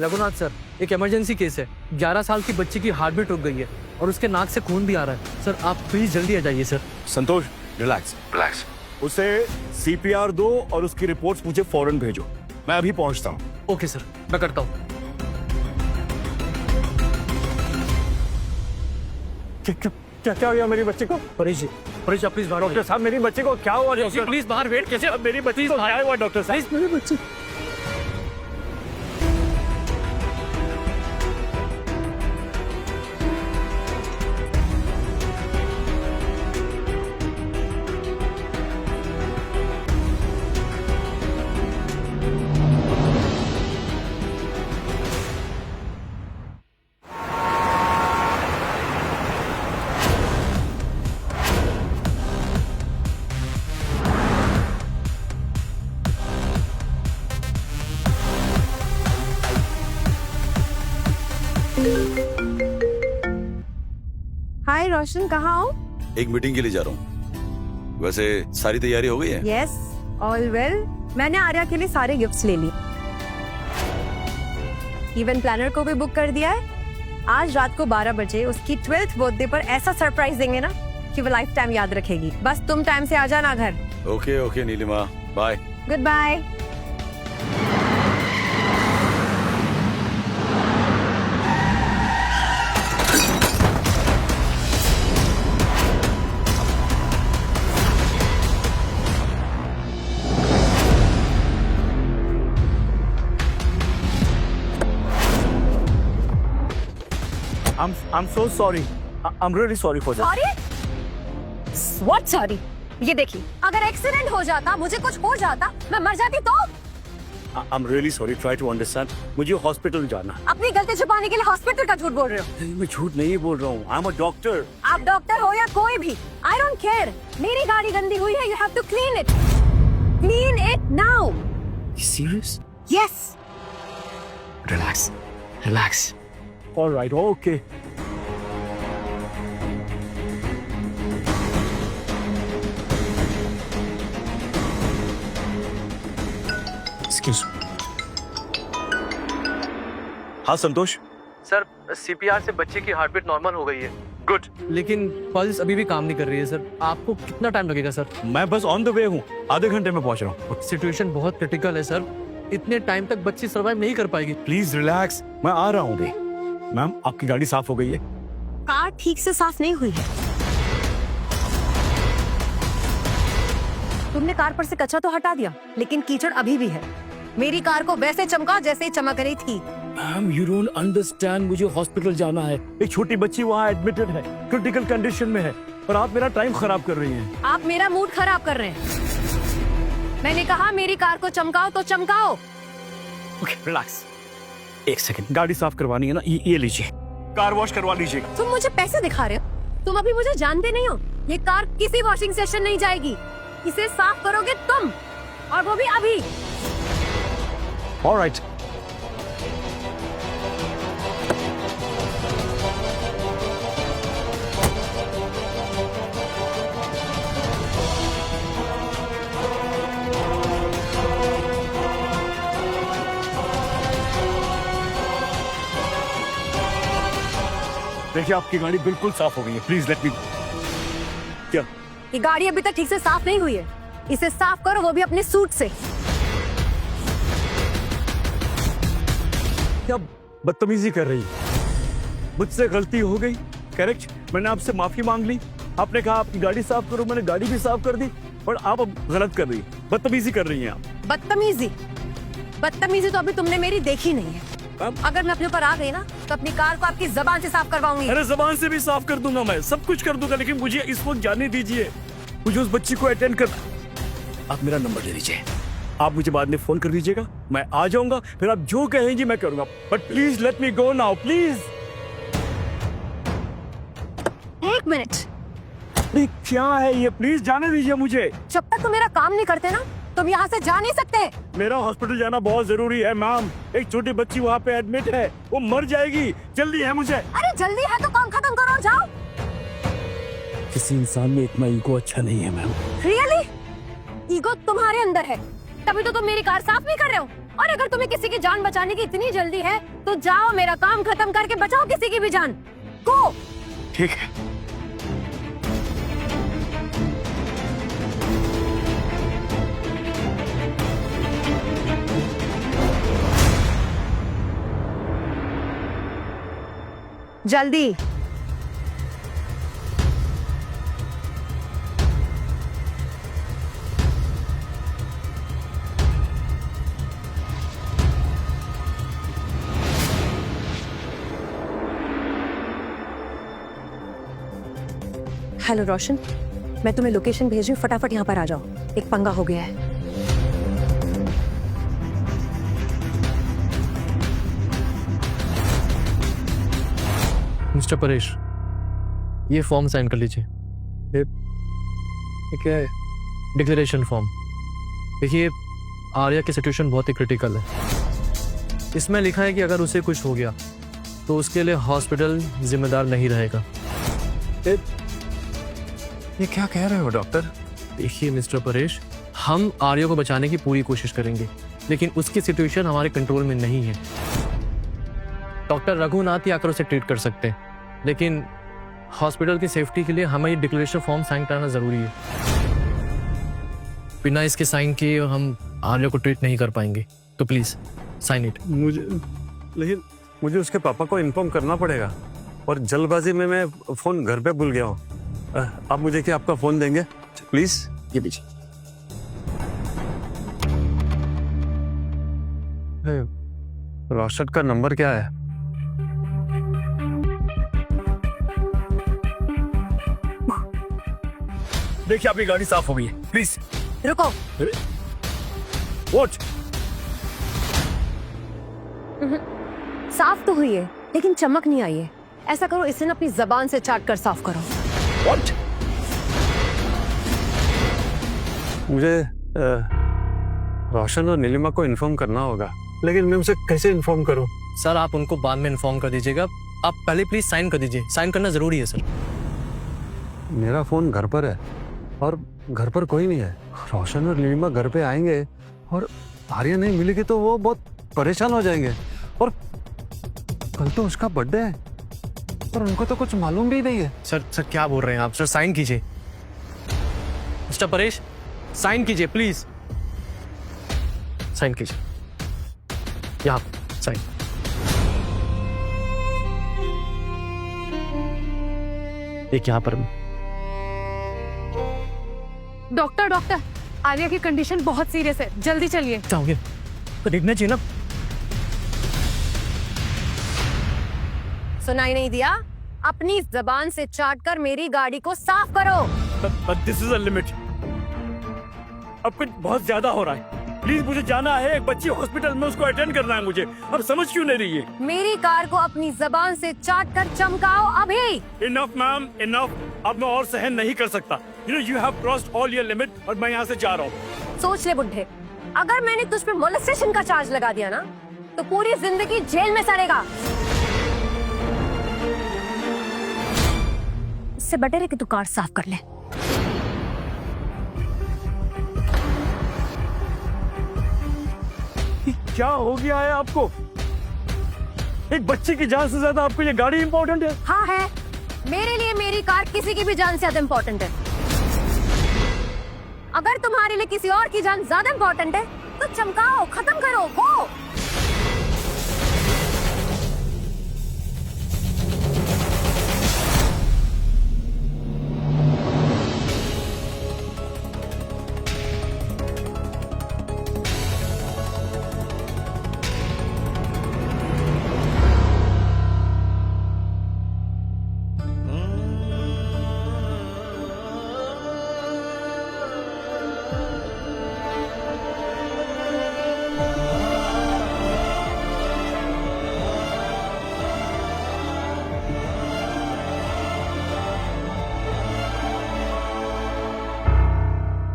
Raghunath sir, एक emergency case है। 11 साल की बच्ची की हार्ट बीट रुक गई है और उसके नाक से खून भी आ रहा है। सर आप प्लीज जल्दी आ जाइए सर। संतोष, रिलैक्स रिलैक्स। उसे सीपीआर दो और उसकी रिपोर्ट्स मुझे फौरन भेजो। मैं अभी पहुंचता हूँ। ओके सर, मैं करता हूँ। क्या हुआ मेरी बच्ची को? परेश जी, परेश आप प्लीज बाहर डॉक्टर साहब, मेरी बच्ची को क्या हुआ? डॉक्टर प्लीज बाहर वेट कैसे? मेरी बच्ची को क्या हुआ डॉक्टर साहब? मेरी बच्ची। हाय रोशन, कहाँ हो? एक मीटिंग के लिए जा रहा हूँ। वैसे सारी तैयारी हो गई है? Yes, all well. मैंने आर्या के लिए सारे गिफ्ट्स ले लिए। इवेंट प्लानर को भी बुक कर दिया है। आज रात को 12 बजे उसकी 12th बर्थडे पर ऐसा सरप्राइज देंगे ना कि वो लाइफ टाइम याद रखेगी। बस तुम टाइम से आ जाना घर। Okay okay Neelima, bye. Good bye. I'm so sorry. I'm really sorry for that. Sorry? What sorry? ये देखिए, अगर एक्सीडेंट हो जाता, मुझे कुछ हो जाता, मैं मर जाती तो? I'm really sorry. Try to understand. मुझे हॉस्पिटल जाना। अपनी गलती छुपाने के लिए हॉस्पिटल का झूठ बोल रहे हो। मैं झूठ नहीं बोल रहा हूँ। I'm a doctor. आप डॉक्टर हो या कोई भी, आई डोंट केयर। मेरी गाड़ी गंदी हुई है, you have to clean it. Clean it now. Serious? Yes. Relax, relax. All right. Okay. Excuse me. हाँ संतोष। सर सीपीआर से बच्चे की हार्ट बीट नॉर्मल हो गई है। गुड। लेकिन पल्स अभी भी काम नहीं कर रही है सर। आपको कितना टाइम लगेगा सर? मैं बस ऑन द वे हूँ। आधे घंटे में पहुँच रहा हूँ। सिचुएशन बहुत क्रिटिकल है सर। इतने टाइम तक बच्ची सर्वाइव नहीं कर पाएगी। प्लीज रिलैक्स, मैं आ रहा हूँ अभी। मैम, आपकी गाड़ी साफ हो गई है? कार ठीक से साफ नहीं हुई है। तुमने कार पर से कचरा तो हटा दिया, लेकिन कीचड़ अभी भी है। मेरी कार को वैसे चमका जैसे चमक रही थी। Ma'am, you don't understand. मुझे हॉस्पिटल जाना है। एक छोटी बच्ची वहाँ एडमिटेड है, क्रिटिकल कंडीशन में है, और आप मेरा टाइम खराब कर रही हैं। आप मेरा मूड खराब कर रहे हैं। मैंने कहा मेरी कार को चमकाओ तो चमकाओ। Okay, relax. एक सेकंड, गाड़ी साफ करवानी है ना? ये लीजिए, कार वॉश करवा लीजिए। तुम मुझे पैसे दिखा रहे हो? तुम अभी मुझे जानते नहीं हो। ये कार किसी वॉशिंग सेशन नहीं जाएगी। इसे साफ करोगे तुम, और वो भी अभी। ऑलराइट। देखिए, आपकी गाड़ी बिल्कुल साफ हो गई है। Please let me. क्या? ये गाड़ी अभी तक ठीक से साफ नहीं हुई है। इसे साफ करो, वो भी अपने सूट से। क्या बदतमीजी कर रही है? मुझसे गलती हो गई, करेक्ट। मैंने आपसे माफी मांग ली। आपने कहा आपकी गाड़ी साफ करो, मैंने गाड़ी भी साफ कर दी, और आप अब गलत कर रही है, बदतमीजी कर रही हैं आप। बदतमीजी? बदतमीजी तो अभी तुमने मेरी देखी नहीं है। अगर मैं अपने ऊपर आ गई ना, तो अपनी कार को आपकी जबान से साफ करवाऊंगी। अरे जबान से भी साफ कर दूंगा, मैं सब कुछ कर दूंगा, लेकिन मुझे इस वक्त जाने दीजिए। मुझे उस बच्ची को अटेंड करना। आप मेरा नंबर ले लीजिए, आप मुझे बाद में फोन कर दीजिएगा। मैं आ जाऊंगा, फिर आप जो कहेंगी मैं करूंगा। But please let me go now, please. एक मिनट। अरे क्या है ये? प्लीज जाने दीजिए मुझे। जब तक तुम मेरा काम नहीं करते ना, तुम यहाँ से जा नहीं सकते। मेरा हॉस्पिटल जाना बहुत जरूरी है मैम। एक छोटी बच्ची वहाँ पे एडमिट है, वो मर जाएगी। जल्दी है मुझे। अरे जल्दी है तो काम खत्म करो, जाओ। किसी इंसान में इतना ईगो अच्छा नहीं है मैम। रियली? ईगो तुम्हारे अंदर है, तभी तो तुम मेरी कार साफ नहीं कर रहे हो। और अगर तुम्हें किसी की जान बचाने की इतनी जल्दी है तो जाओ मेरा काम खत्म करके बचाओ किसी की भी जान को। ठीक है। जल्दी। हेलो रोशन, मैं तुम्हें लोकेशन भेज रही हूँ, फटाफट यहाँ पर आ जाओ, एक पंगा हो गया है। मिस्टर परेश, ये फॉर्म साइन कर लीजिए। ये क्या है? Declaration form. देखिए, आर्या की सिचुएशन बहुत ही क्रिटिकल है। इसमें लिखा है कि अगर उसे कुछ हो गया तो उसके लिए हॉस्पिटल जिम्मेदार नहीं रहेगा। ये क्या कह रहे हो डॉक्टर? देखिए मिस्टर परेश, हम आर्या को बचाने की पूरी कोशिश करेंगे, लेकिन उसकी सिचुएशन हमारे कंट्रोल में नहीं है। डॉक्टर रघुनाथ ही आकर उसे ट्रीट कर सकते हैं, लेकिन हॉस्पिटल की सेफ्टी के लिए हमें ये डिक्लेरेशन फॉर्म साइन कराना जरूरी है। बिना इसके साइन किए हम आर्या को ट्रीट नहीं कर पाएंगे, तो प्लीज साइन इट। मुझे उसके पापा को इन्फॉर्म करना पड़ेगा और जल्दबाजी में मैं फोन घर पे भूल गया हूँ। आप मुझे क्या आपका फोन देंगे प्लीज? ये लीजिए। रोशन का नंबर क्या है? देखिए आपकी गाड़ी साफ हो गई है, प्लीज। रुको। वॉच। साफ तो हुई है लेकिन चमक नहीं आई है। ऐसा करो, इसे ना अपनी जबान से चाट कर साफ करो। वॉट? मुझे रोशन और नीलिमा को इन्फॉर्म करना होगा, लेकिन मैं उसे कैसे इन्फॉर्म करूं? सर, आप उनको बाद में इन्फॉर्म कर दीजिएगा। आप पहले प्लीज साइन कर दीजिए, साइन करना जरूरी है सर। मेरा फोन घर पर है और घर पर कोई नहीं है। रोशन और नीलिमा घर पे आएंगे और आर्या नहीं मिलेगी तो वो बहुत परेशान हो जाएंगे। और कल तो उसका बर्थडे है और उनको तो कुछ मालूम भी नहीं है। सर क्या बोल रहे हैं आप? सर साइन कीजिए। मिस्टर परेश, साइन कीजिए प्लीज। साइन कीजिए, यहाँ साइन। एक यहाँ पर। डॉक्टर, आर्या की कंडीशन बहुत सीरियस है, जल्दी चलिए। चाहोगे तो देखना चाहिए ना। सुनाई नहीं दिया? अपनी जबान से चाट कर मेरी गाड़ी को साफ करो। This is a limit. अब कुछ बहुत ज्यादा हो रहा है। प्लीज, मुझे जाना है, एक बच्ची हॉस्पिटल में, उसको अटेंड करना है मुझे। अब समझ क्यों नहीं रही है? मेरी कार को अपनी जबान से चाट कर चमकाओ अभी। Enough ma'am, enough. अब मैं और सहन नहीं कर सकता। You have crossed all your limit और मैं यहाँ से जा रहा हूँ। सोच ले बुड्ढे, अगर मैंने तुझ पे मोलेस्टेशन का चार्ज लगा दिया ना तो पूरी जिंदगी जेल में सड़ेगा। इससे बेटर है कि तू कार साफ कर ले। क्या हो गया है आपको? एक बच्चे की जान से ज्यादा आपको ये गाड़ी इंपॉर्टेंट है? हाँ है, मेरे लिए मेरी कार किसी की भी जान से ज्यादा इम्पोर्टेंट है। अगर तुम्हारे लिए किसी और की जान ज्यादा इम्पोर्टेंट है तो चमकाओ, खत्म करो, हो।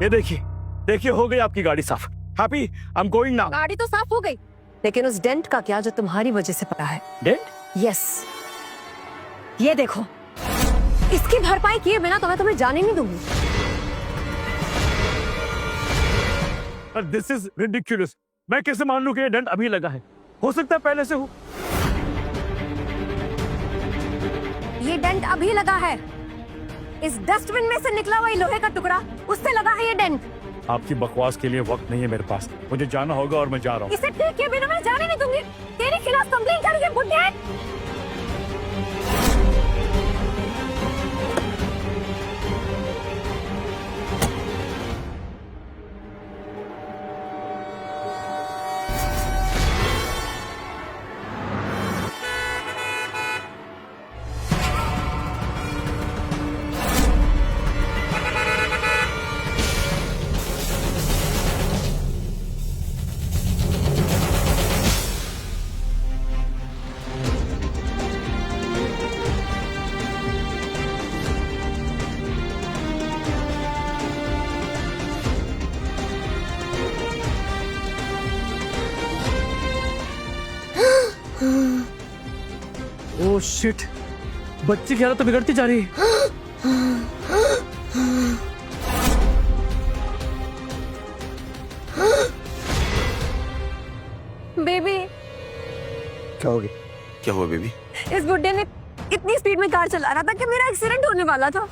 ये देखिए हो गई आपकी गाड़ी साफ। Happy, I am going now. गाड़ी तो साफ हो गई, लेकिन उस डेंट का क्या जो तुम्हारी वजह से पड़ा है? डेंट? यस, ये देखो, इसकी भरपाई किए बिना तो मैं तुम्हें जाने नहीं दूंगी। This is ridiculous. मैं कैसे मान लूं कि ये डेंट अभी लगा है? हो सकता है पहले से हो। ये डेंट अभी लगा है। इस डस्टबिन में से निकला हुआ ये लोहे का टुकड़ा, उससे लगा है ये डेंट। आपकी बकवास के लिए वक्त नहीं है मेरे पास। मुझे जाना होगा और मैं जा रहा हूँ। इसे ठीक किए बिना मैं जाने नहीं दूंगी। तेरे खिलाफ कंप्लेंट करेंगे बुढ़े। ओह शिट, बच्ची की हालत तो बिगड़ती जा रही है। बेबी, क्या हो गया? क्या हुआ बेबी? इस बुड्ढे ने इतनी स्पीड में कार चला रहा था कि मेरा एक्सीडेंट होने वाला था।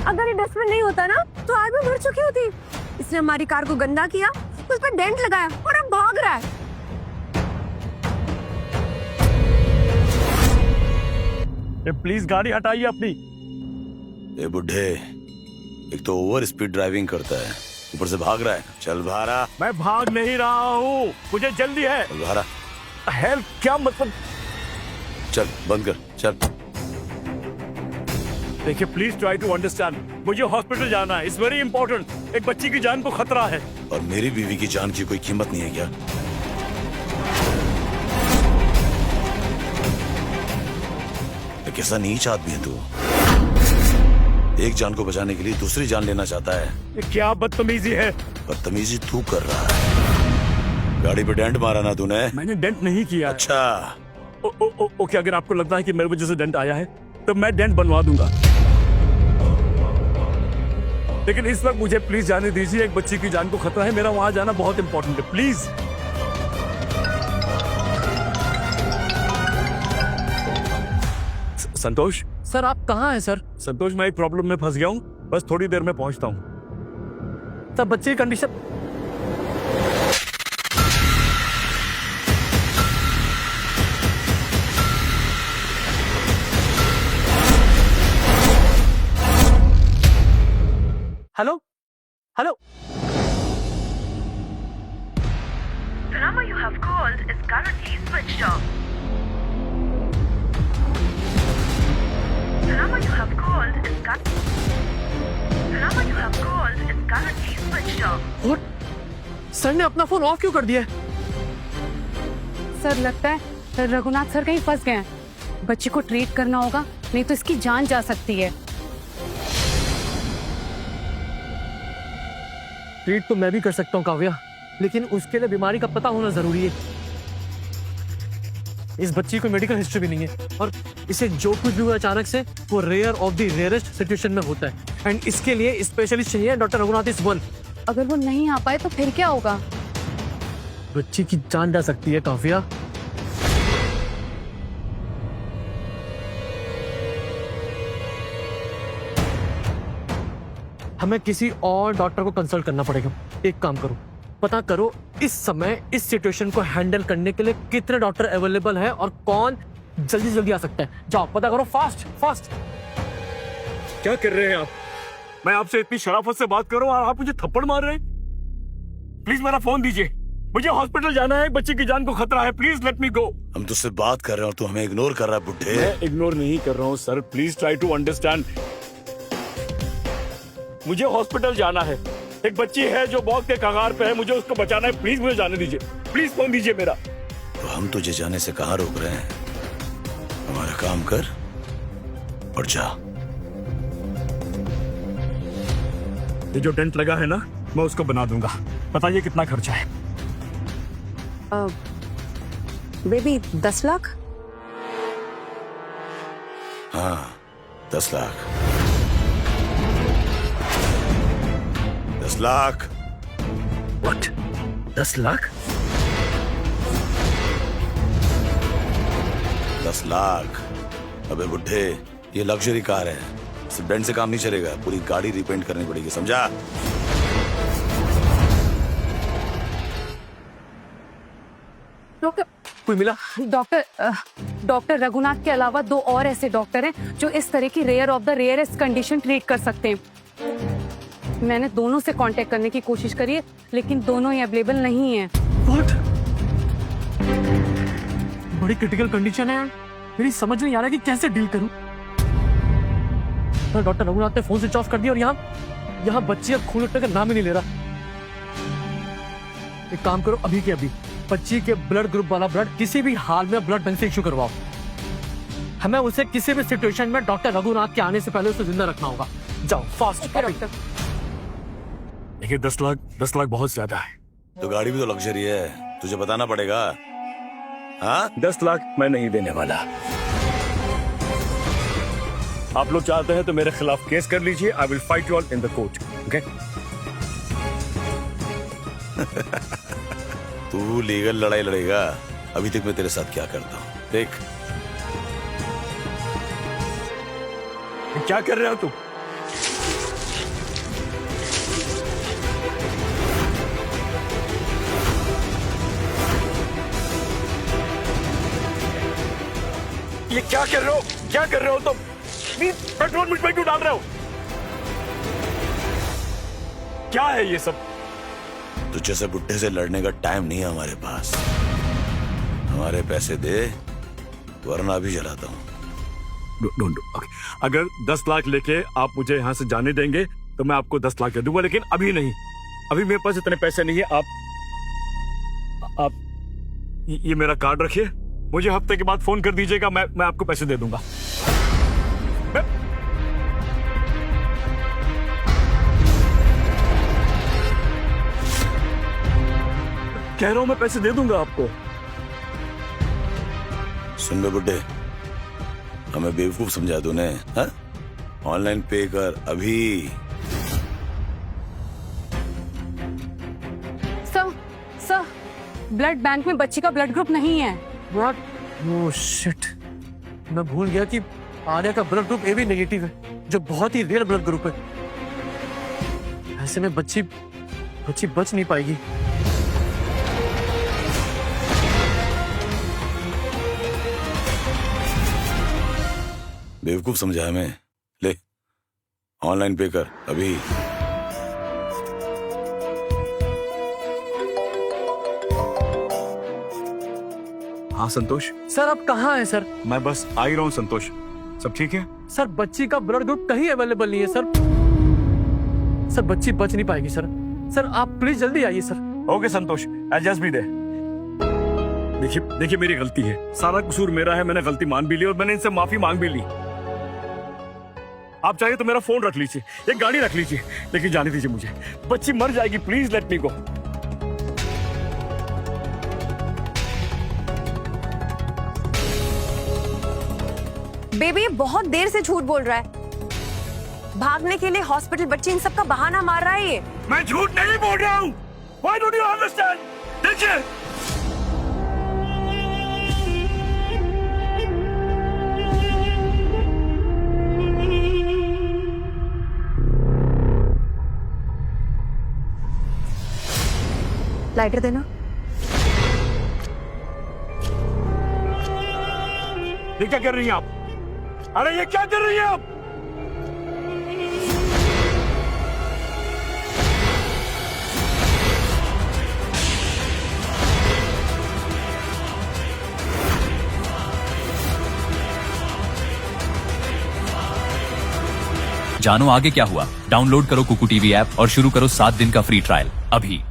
अगर ये डस्टबिन नहीं होता ना तो आज मैं मर चुकी होती। इसने हमारी कार को गंदा किया, उस पर डेंट लगाया और अब भाग रहा है। प्लीज गाड़ी हटाइए अपनी। ए बुढ़े, एक तो ओवर स्पीड ड्राइविंग करता है, ऊपर से भाग रहा है। चल भारा। मैं भाग नहीं रहा हूँ, मुझे जल्दी है। चल भारा। हेल्प क्या मतलब? चल बंद कर, चल। देखिए प्लीज ट्राई टू अंडरस्टैंड, मुझे हॉस्पिटल जाना है। It's very important. एक बच्ची की जान को खतरा है। और मेरी बीवी की जान की कोई कीमत नहीं है क्या? एक ऐसा नीच आदमी है तू, एक जान को बचाने के लिए दूसरी जान लेना चाहता है। ये क्या बदतमीजी है? बदतमीजी तू कर रहा है। गाड़ी पे डेंट मारा ना तूने? मैंने डेंट नहीं किया। अच्छा, ओके, अगर आपको लगता है कि मेरी वजह से डेंट आया है तो मैं डेंट बनवा दूंगा, लेकिन इस वक्त मुझे प्लीज जाने दीजिए। एक बच्ची की जान को खतरा है, मेरा वहां जाना बहुत इंपॉर्टेंट है। प्लीज। संतोष, सर आप कहाँ हैं सर? संतोष मैं एक प्रॉब्लम में फंस गया हूँ, बस थोड़ी देर में पहुंचता हूँ। सर बच्चे की condition. Hello hello. The number you have called is currently switched off. The number you have called is The number you have called is currently switched off. What? Sir ने अपना फोन ऑफ क्यों कर दिया? Sir लगता है sir Raghunath sir कहीं फंस गए हैं। बच्ची को ट्रीट करना होगा, नहीं तो इसकी जान जा सकती है। ट्रीट तो मैं भी कर सकता हूँ काव्या, लेकिन उसके लिए बीमारी का पता होना जरूरी है। इस बच्ची को मेडिकल हिस्ट्री भी नहीं है और इसे जो कुछ भी हुआ अचानक से वो rare of the rarest situation में होता है एंड इसके लिए स्पेशलिस्ट चाहिए। Doctor Raghunath is one. अगर वो नहीं आ पाए तो फिर क्या होगा? बच्ची की जान जा सकती है काव्या। हमें किसी और डॉक्टर को कंसल्ट करना पड़ेगा। एक काम करो, पता करो इस समय इस सिचुएशन को हैंडल करने के लिए कितने डॉक्टर अवेलेबल है और कौन जल्दी जल्दी आ सकता है। जाओ पता करो, फास्ट फास्ट। क्या कर रहे हैं आप? मैं आपसे इतनी शराफत से बात कर रहा हूँ और आप मुझे थप्पड़ मार रहे हैं। प्लीज मेरा फोन दीजिए, मुझे हॉस्पिटल जाना है। बच्ची की जान को खतरा है। प्लीज लेट मी गो। हम तुझसे बात कर रहे हैं और तू हमें इग्नोर कर रहा है बुड्ढे। मैं इग्नोर नहीं कर रहा हूँ sir, please try to understand. मुझे हॉस्पिटल जाना है। एक बच्ची है जो मौत के कगार पे है, मुझे उसको बचाना है। प्लीज मुझे जाने दीजिए। प्लीज फोन दीजिए मेरा। तो हम तुझे जाने से कहाँ रोक रहे हैं? हमारा काम कर और जा। ये जो डेंट लगा है ना, मैं उसको बना दूंगा। बताइए कितना खर्चा है? बेबी 10 लाख। हाँ 10 लाख। 10 लाख। व्हाट? 10 लाख? 10 लाख? अबे बुड्ढे, ये लग्जरी कार है, सिर्फ डेंट से काम नहीं चलेगा, पूरी गाड़ी रिपेंट करनी पड़ेगी, समझा? डॉक्टर कोई मिला? डॉक्टर रघुनाथ के अलावा 2 और ऐसे डॉक्टर हैं जो इस तरह की rare of the rarest condition treat कर सकते हैं। मैंने दोनों से कांटेक्ट करने की कोशिश करी है, लेकिन दोनों ही अवेलेबल नहीं है। व्हाट? बड़ी क्रिटिकल कंडीशन है यार, मेरी समझ नहीं आ रहा कि कैसे डील करूं। सर डॉक्टर रघुनाथ ने फोन स्विच ऑफ कर दिया और यहाँ बच्ची अब खून उठने का नाम ही नहीं ले रहा। एक काम करो, अभी के अभी बच्ची के ब्लड ग्रुप वाला ब्लड किसी भी हाल में ब्लड बैंक से इश्यू करवाओ। हमें उसे किसी भी सिचुएशन में डॉक्टर रघुनाथ के आने से पहले उसे जिंदा रखना होगा। जाओ फास्ट। डॉक्टर देखिए 10 लाख बहुत ज्यादा है। तो गाड़ी भी तो लग्जरी है, तुझे बताना पड़ेगा। हाँ, 10 लाख मैं नहीं देने वाला। आप लोग चाहते हैं तो मेरे खिलाफ केस कर लीजिए। I will fight you all in the court. Okay? तू लीगल लड़ाई लड़ेगा, अभी तक मैं तेरे साथ क्या करता हूँ देख। क्या कर रहे हो तुम? ये क्या कर रहे हो? क्या कर रहे हो तुम? प्लीज पेट्रोल मुझ पे क्यों डाल रहे हो? क्या है ये सब? तुझ जैसे बुड्ढे से लड़ने का टाइम नहीं है हमारे पास। हमारे पैसे दे, वरना भी जलाता हूँ। Okay. अगर 10 लाख लेके आप मुझे यहाँ से जाने देंगे तो मैं आपको 10 लाख दे दूंगा, लेकिन अभी नहीं। अभी मेरे पास इतने पैसे नहीं है। आप ये मेरा कार्ड रखिए, मुझे हफ्ते के बाद फोन कर दीजिएगा, मैं आपको पैसे दे दूंगा। कह रहा हूं मैं पैसे दे दूंगा आपको। सुन बे बुड्ढे, हमें बेवकूफ समझा तूने। हाँ? ऑनलाइन पे कर अभी। सर ब्लड बैंक में बच्ची का ब्लड ग्रुप नहीं है। व्हाट? ओह शिट, मैं भूल गया कि आर्या का ब्लड ग्रुप AB नेगेटिव है, जो बहुत ही रेयर ब्लड ग्रुप है। ऐसे में बच्ची बच नहीं पाएगी। बेवकूफ समझा हमें। ले, ऑनलाइन पे कर अभी। हाँ संतोष, सर आप कहाँ हैं सर? मैं बस आ ही रहा हूँ संतोष। सब ठीक है? सर बच्ची का ब्लड ग्रुप कहीं अवेलेबल नहीं है सर। सर बच्ची बच नहीं पाएगी सर। सर आप प्लीज जल्दी आइए sir. Okay Santosh, I just be there. देखिए मेरी गलती है, सारा कसूर मेरा है। मैंने गलती मान भी ली और मैंने इनसे माफी मांग भी ली। आप चाहिए तो मेरा फोन रख लीजिए, एक गाड़ी रख लीजिए, लेकिन जाने दीजिए मुझे। बच्ची मर जाएगी, please let me go. Baby बहुत देर से झूठ बोल रहा है। भागने के लिए हॉस्पिटल, बच्ची इन सब का बहाना मार रहा है ये। मैं झूठ नहीं बोल रहा हूँ। Why don't you understand? देखिए लाइटर देना। ये क्या कर रही हैं आप? अरे ये क्या कर रही हैं आप? जानो आगे क्या हुआ? डाउनलोड करो कुकू टीवी ऐप और शुरू करो 7 दिन का फ्री ट्रायल अभी।